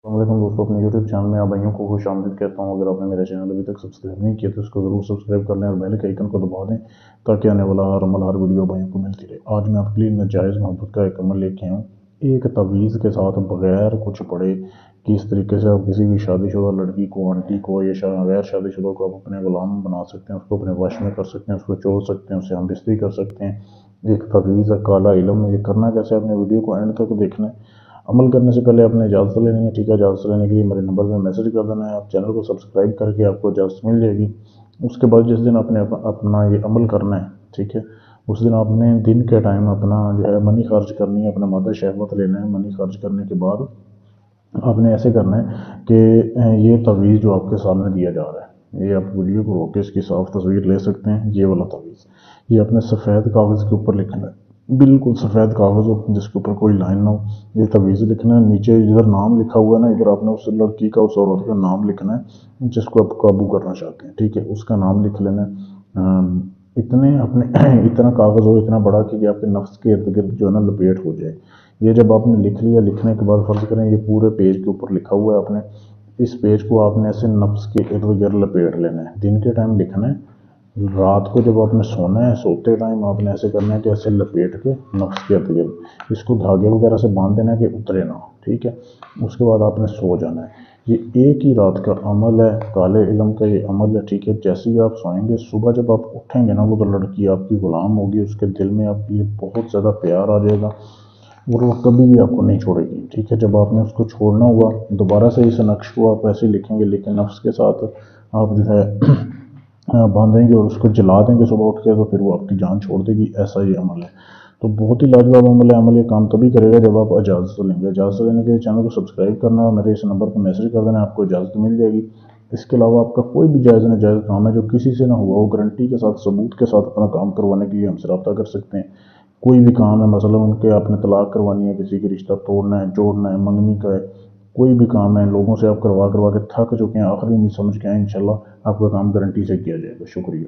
अस्सलाम दोस्तों, अपने यूट्यूब चैनल में आप भाइयों को खुश आमदीद कहता हूँ। अगर आपने मेरा चैनल अभी तक सब्सक्राइब नहीं किया तो इसको ज़रूर सब्सक्राइब कर लें और बेल के आइकन को दबा दें ताकि आने वाला हर अमल हर वीडियो भाइयों को मिलती रहे। आज मैं आपके लिए नाजायज़ मोहब्बत का एक अमल लेके आया हूँ। एक तवीज़ के साथ बगैर कुछ पढ़े किस तरीके से आप किसी भी शादीशुदा लड़की को, आंटी को या गैर शादीशुदा को आप अपने गुलाम बना सकते हैं, उसको अपने वश में कर सकते हैं, उसको छोड़ सकते हैं, उससे हम बिस्तरी कर सकते हैं। एक तवीज़ है, काला इलम। ये करना कैसे, अपने वीडियो को एंड तक देखना है। अमल करने से पहले आपने इजाज़त लेनी है, ठीक है। इजाज़त लेने के लिए मेरे नंबर पे मैसेज कर देना है। आप चैनल को सब्सक्राइब करके आपको इजाज़त मिल जाएगी। उसके बाद जिस दिन आपने अपना ये अमल करना है, ठीक है, उस दिन आपने दिन के टाइम अपना जो है मनी खर्च करनी है, अपना मादा शहवत लेना है। मनी खर्च करने के बाद आपने ऐसे करना है कि ये तवीज़ जो आपके सामने दिया जा रहा है, ये आप वीडियो को रोक के इसकी साफ तस्वीर ले सकते हैं। ये वाला तवीज़ ये अपने सफ़ेद कागज़ के ऊपर लिखना है, बिल्कुल सफ़ेद कागज़ हो जिसके ऊपर कोई लाइन ना हो। ये तवीज़ लिखना है। नीचे इधर नाम लिखा हुआ है ना, इधर आपने उस लड़की का, उस औरत का नाम लिखना है जिसको आप काबू करना चाहते हैं, ठीक है। उसका नाम लिख लेना है। इतने अपने इतना कागज़ हो, इतना बड़ा कि आपके नफ्स के इर्द गिर्द जो है ना लपेट हो जाए। ये जब आपने लिख लिया, लिखने के बाद फ़र्ज़ करें ये पूरे पेज के ऊपर लिखा हुआ है, आपने इस पेज को आपने ऐसे नफ्स के इर्द गिर्द लपेट लेना है। दिन के टाइम लिखना है, रात को जब आपने सोना है, सोते टाइम आपने ऐसे करना है कि ऐसे लपेट के नफ्स के इर्द गिर्द इसको धागे वगैरह से बांध देना है कि उतरे ना, ठीक है। उसके बाद आपने सो जाना है। ये एक ही रात का अमल है, काले इलम का ये अमल है, ठीक है। जैसे ही आप सोएंगे, सुबह जब आप उठेंगे ना, वो तो लड़की आपकी गुलाम होगी, उसके दिल में आपके लिए बहुत ज़्यादा प्यार आ जाएगा और वो कभी भी आपको नहीं छोड़ेगी, ठीक है। जब आपने उसको छोड़ना हुआ, दोबारा से इस नक्श को आप ऐसे लिखेंगे, लेकिन नफ्स के साथ आप जो है बांधेंगे और उसको जला देंगे सुबह उठ के, तो फिर वो आपकी जान छोड़ देगी। ऐसा ये अमल है। तो बहुत ही लाजवाब अमल है। अमल ये काम तभी करेगा जब आप इजाज़त लेंगे। इजाज़त लेने के लिए चैनल को सब्सक्राइब करना है और मेरे इस नंबर पर मैसेज कर देना, आपको इजाज़त मिल जाएगी। इसके अलावा आपका कोई भी जायज़ नाजायज़ काम है जो किसी से ना हुआ हो, गारंटी के साथ, सबूत के साथ अपना काम करवाने के लिए हमसे रब्ता कर सकते हैं। कोई भी काम है, मसलन उनके आपने तलाक करवानी है, किसी की रिश्ता तोड़ना है, जोड़ना है, मंगनी का है, कोई भी काम है, लोगों से आप करवा करवा के थक चुके हैं, आखिरी उम्मीद समझ के आए, इंशाल्लाह आपका काम गारंटी से किया जाएगा। शुक्रिया।